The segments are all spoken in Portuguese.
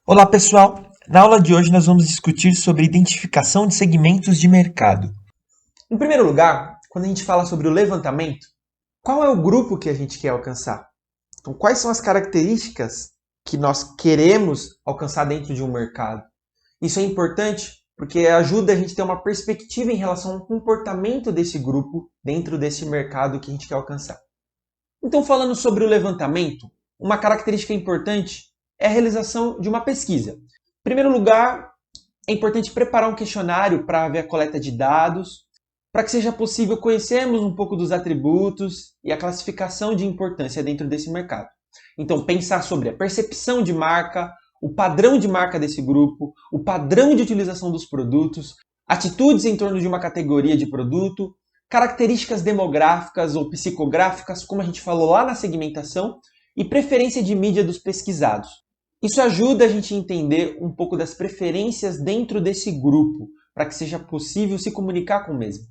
Olá, pessoal! Na aula de hoje nós vamos discutir sobre identificação de segmentos de mercado. Em primeiro lugar, quando a gente fala sobre o levantamento, qual é o grupo que a gente quer alcançar? Então, quais são as características que nós queremos alcançar dentro de um mercado? Isso é importante porque ajuda a gente a ter uma perspectiva em relação ao comportamento desse grupo dentro desse mercado que a gente quer alcançar. Então, falando sobre o levantamento, uma característica importante é a realização de uma pesquisa. Em primeiro lugar, é importante preparar um questionário para ver a coleta de dados, para que seja possível conhecermos um pouco dos atributos e a classificação de importância dentro desse mercado. Então, pensar sobre a percepção de marca, o padrão de marca desse grupo, o padrão de utilização dos produtos, atitudes em torno de uma categoria de produto, características demográficas ou psicográficas, como a gente falou lá na segmentação, e preferência de mídia dos pesquisados. Isso ajuda a gente a entender um pouco das preferências dentro desse grupo, para que seja possível se comunicar com o mesmo.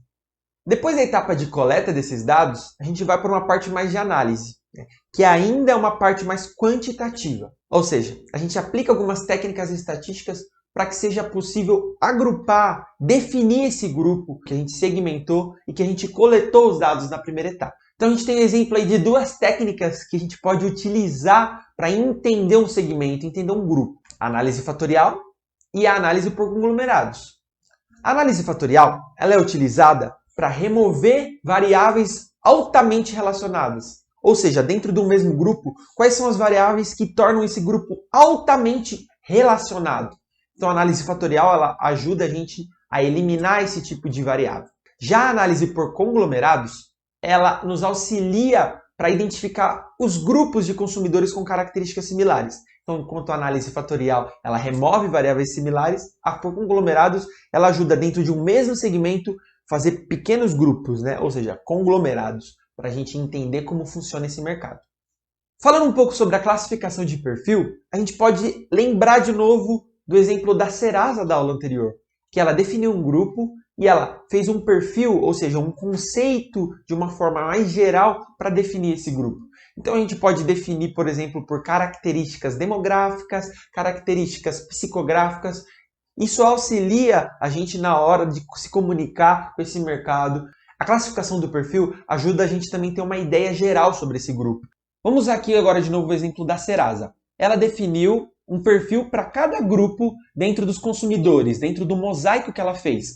Depois da etapa de coleta desses dados, a gente vai para uma parte mais de análise, que ainda é uma parte mais quantitativa. Ou seja, a gente aplica algumas técnicas estatísticas para que seja possível agrupar, definir esse grupo que a gente segmentou e que a gente coletou os dados na primeira etapa. Então a gente tem exemplo aí de duas técnicas que a gente pode utilizar para entender um segmento, entender um grupo. A análise fatorial e a análise por conglomerados. A análise fatorial ela é utilizada para remover variáveis altamente relacionadas. Ou seja, dentro do mesmo grupo, quais são as variáveis que tornam esse grupo altamente relacionado? Então a análise fatorial ela ajuda a gente a eliminar esse tipo de variável. Já a análise por conglomerados, ela nos auxilia para identificar os grupos de consumidores com características similares. Então, enquanto a análise fatorial ela remove variáveis similares, a por conglomerados ela ajuda dentro de um mesmo segmento fazer pequenos grupos, ou seja, conglomerados, para a gente entender como funciona esse mercado. Falando um pouco sobre a classificação de perfil, a gente pode lembrar de novo do exemplo da Serasa da aula anterior, que ela definiu um grupo e ela fez um perfil, ou seja, um conceito de uma forma mais geral para definir esse grupo. Então a gente pode definir, por exemplo, por características demográficas, características psicográficas. Isso auxilia a gente na hora de se comunicar com esse mercado. A classificação do perfil ajuda a gente também a ter uma ideia geral sobre esse grupo. Vamos usar aqui agora de novo o exemplo da Serasa. Ela definiu um perfil para cada grupo dentro dos consumidores, dentro do mosaico que ela fez.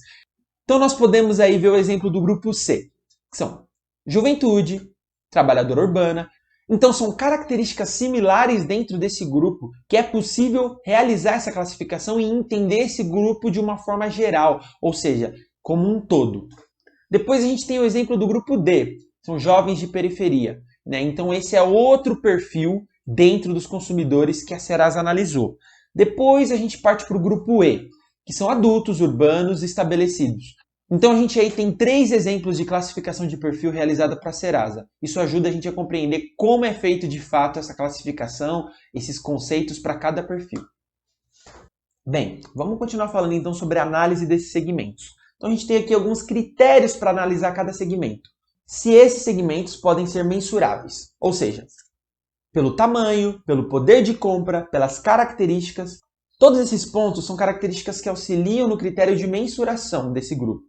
Então nós podemos aí ver o exemplo do grupo C, que são juventude, trabalhadora urbana. Então são características similares dentro desse grupo que é possível realizar essa classificação e entender esse grupo de uma forma geral, ou seja, como um todo. Depois a gente tem o exemplo do grupo D, são jovens de periferia. Então esse é outro perfil dentro dos consumidores que a Serasa analisou. Depois a gente parte para o grupo E, que são adultos, urbanos e estabelecidos. Então a gente aí tem 3 exemplos de classificação de perfil realizada para a Serasa. Isso ajuda a gente a compreender como é feito de fato essa classificação, esses conceitos para cada perfil. Bem, vamos continuar falando então sobre a análise desses segmentos. Então a gente tem aqui alguns critérios para analisar cada segmento. Se esses segmentos podem ser mensuráveis, ou seja, pelo tamanho, pelo poder de compra, pelas características. Todos esses pontos são características que auxiliam no critério de mensuração desse grupo.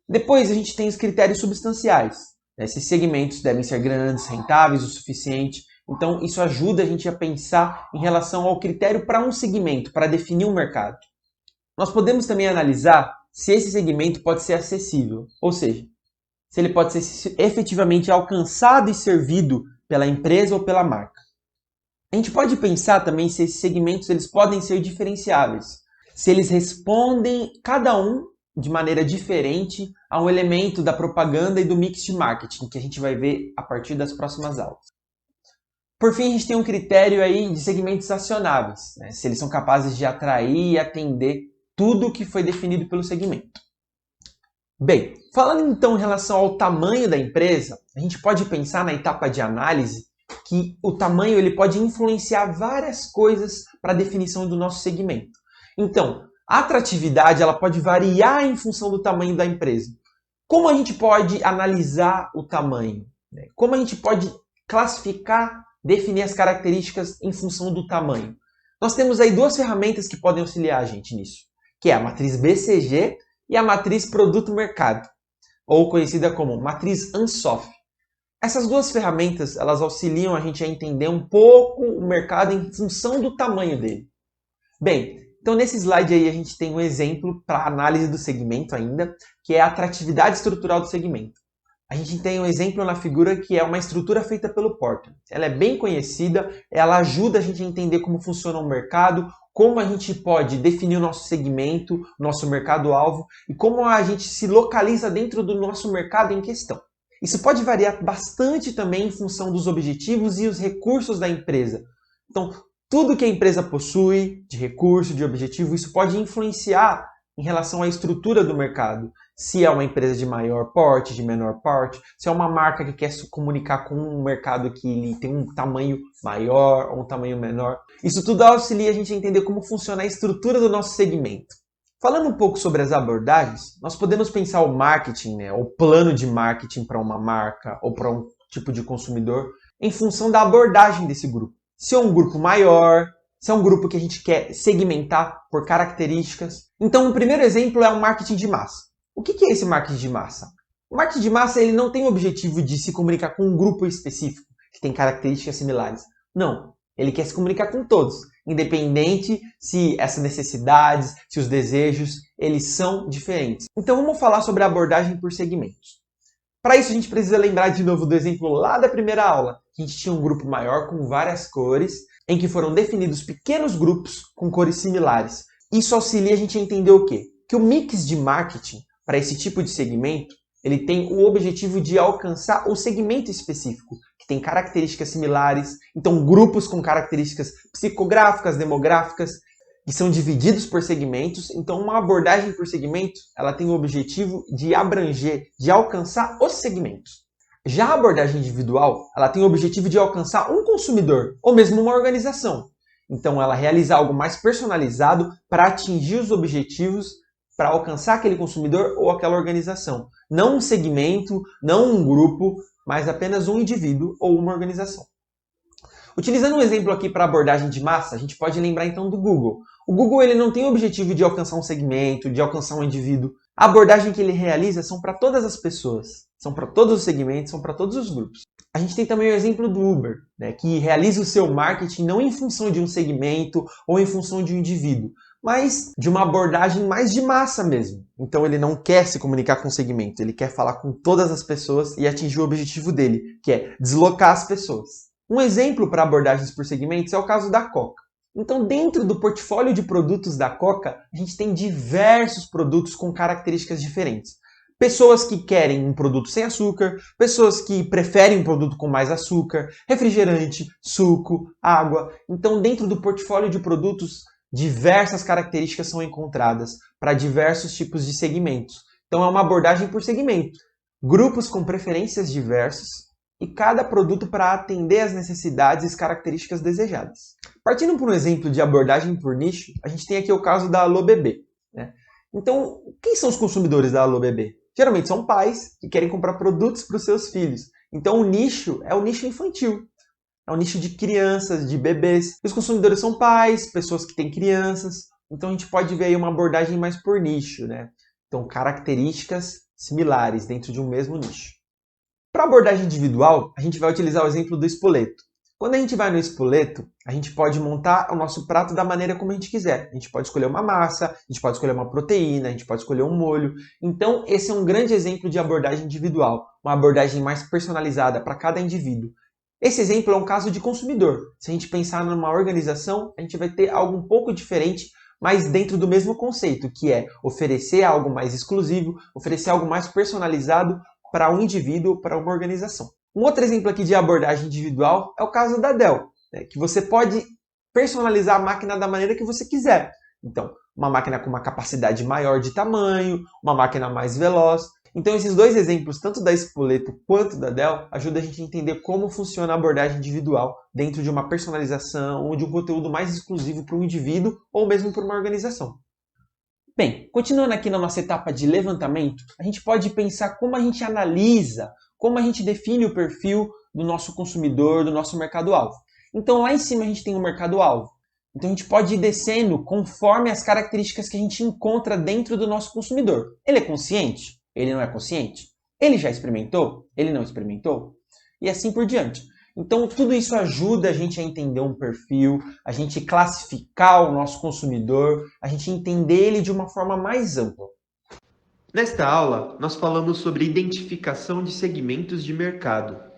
Depois a gente tem os critérios substanciais. Esses segmentos devem ser grandes, rentáveis o suficiente. Então isso ajuda a gente a pensar em relação ao critério para um segmento, para definir um mercado. Nós podemos também analisar se esse segmento pode ser acessível, ou seja, se ele pode ser efetivamente alcançado e servido pela empresa ou pela marca. A gente pode pensar também se esses segmentos eles podem ser diferenciáveis, se eles respondem cada um de maneira diferente a um elemento da propaganda e do mix de marketing, que a gente vai ver a partir das próximas aulas. Por fim, a gente tem um critério aí de segmentos acionáveis, se eles são capazes de atrair e atender tudo o que foi definido pelo segmento. Bem, falando então em relação ao tamanho da empresa, a gente pode pensar na etapa de análise que o tamanho ele pode influenciar várias coisas para a definição do nosso segmento. Então, a atratividade ela pode variar em função do tamanho da empresa. Como a gente pode analisar o tamanho? Como a gente pode classificar, definir as características em função do tamanho? Nós temos aí duas ferramentas que podem auxiliar a gente nisso, que é a matriz BCG e a matriz Produto-Mercado, ou conhecida como matriz ANSOF. Essas duas ferramentas, elas auxiliam a gente a entender um pouco o mercado em função do tamanho dele. Bem, então nesse slide aí a gente tem um exemplo para análise do segmento ainda, que é a atratividade estrutural do segmento. A gente tem um exemplo na figura que é uma estrutura feita pelo Porter. Ela é bem conhecida, ela ajuda a gente a entender como funciona o mercado, como a gente pode definir o nosso segmento, nosso mercado-alvo e como a gente se localiza dentro do nosso mercado em questão. Isso pode variar bastante também em função dos objetivos e os recursos da empresa. Então, tudo que a empresa possui de recurso, de objetivo, isso pode influenciar em relação à estrutura do mercado. Se é uma empresa de maior porte, de menor porte, se é uma marca que quer se comunicar com um mercado que ele tem um tamanho maior ou um tamanho menor. Isso tudo auxilia a gente a entender como funciona a estrutura do nosso segmento. Falando um pouco sobre as abordagens, nós podemos pensar o marketing, o plano de marketing para uma marca ou para um tipo de consumidor, em função da abordagem desse grupo. Se é um grupo maior, se é um grupo que a gente quer segmentar por características. Então, o primeiro exemplo é o marketing de massa. O que é esse marketing de massa? O marketing de massa ele não tem o objetivo de se comunicar com um grupo específico, que tem características similares. Não, ele quer se comunicar com todos, independente se essas necessidades, se os desejos, eles são diferentes. Então vamos falar sobre a abordagem por segmentos. Para isso a gente precisa lembrar de novo do exemplo lá da primeira aula. A gente tinha um grupo maior com várias cores, em que foram definidos pequenos grupos com cores similares. Isso auxilia a gente a entender o quê? Que o mix de marketing para esse tipo de segmento, ele tem o objetivo de alcançar o segmento específico, que tem características similares, então grupos com características psicográficas, demográficas, que são divididos por segmentos. Então uma abordagem por segmento, ela tem o objetivo de abranger, de alcançar os segmentos. Já a abordagem individual, ela tem o objetivo de alcançar um consumidor, ou mesmo uma organização. Então ela realiza algo mais personalizado para atingir os objetivos, para alcançar aquele consumidor ou aquela organização. Não um segmento, não um grupo, mas apenas um indivíduo ou uma organização. Utilizando um exemplo aqui para abordagem de massa, a gente pode lembrar então do Google. O Google ele não tem o objetivo de alcançar um segmento, de alcançar um indivíduo. A abordagem que ele realiza são para todas as pessoas, são para todos os segmentos, são para todos os grupos. A gente tem também o exemplo do Uber, que realiza o seu marketing não em função de um segmento ou em função de um indivíduo, mas de uma abordagem mais de massa mesmo. Então ele não quer se comunicar com o segmento, ele quer falar com todas as pessoas e atingir o objetivo dele, que é deslocar as pessoas. Um exemplo para abordagens por segmentos é o caso da Coca. Então, dentro do portfólio de produtos da Coca, a gente tem diversos produtos com características diferentes. Pessoas que querem um produto sem açúcar, pessoas que preferem um produto com mais açúcar, refrigerante, suco, água. Então, dentro do portfólio de produtos, diversas características são encontradas para diversos tipos de segmentos. Então, é uma abordagem por segmento. Grupos com preferências diversas e cada produto para atender às necessidades e características desejadas. Partindo por um exemplo de abordagem por nicho, a gente tem aqui o caso da Alô Bebê. Então, quem são os consumidores da Alô Bebê? Geralmente são pais que querem comprar produtos para os seus filhos. Então, o nicho é o nicho infantil. É o nicho de crianças, de bebês. Os consumidores são pais, pessoas que têm crianças. Então, a gente pode ver aí uma abordagem mais por nicho. Então, características similares dentro de um mesmo nicho. Para abordagem individual, a gente vai utilizar o exemplo do espoleto. Quando a gente vai no espoleto, a gente pode montar o nosso prato da maneira como a gente quiser. A gente pode escolher uma massa, a gente pode escolher uma proteína, a gente pode escolher um molho. Então, esse é um grande exemplo de abordagem individual, uma abordagem mais personalizada para cada indivíduo. Esse exemplo é um caso de consumidor. Se a gente pensar numa organização, a gente vai ter algo um pouco diferente, mas dentro do mesmo conceito, que é oferecer algo mais exclusivo, oferecer algo mais personalizado para um indivíduo ou para uma organização. Um outro exemplo aqui de abordagem individual é o caso da Dell, que você pode personalizar a máquina da maneira que você quiser. Então, uma máquina com uma capacidade maior de tamanho, uma máquina mais veloz. Então, esses dois exemplos, tanto da Spoleto quanto da Dell, ajudam a gente a entender como funciona a abordagem individual dentro de uma personalização ou de um conteúdo mais exclusivo para um indivíduo ou mesmo para uma organização. Bem, continuando aqui na nossa etapa de levantamento, a gente pode pensar como a gente analisa, como a gente define o perfil do nosso consumidor, do nosso mercado-alvo. Então, lá em cima a gente tem o mercado-alvo. Então a gente pode ir descendo conforme as características que a gente encontra dentro do nosso consumidor. Ele é consciente? Ele não é consciente? Ele já experimentou? Ele não experimentou? E assim por diante. Então tudo isso ajuda a gente a entender um perfil, a gente classificar o nosso consumidor, a gente entender ele de uma forma mais ampla. Nesta aula, nós falamos sobre identificação de segmentos de mercado.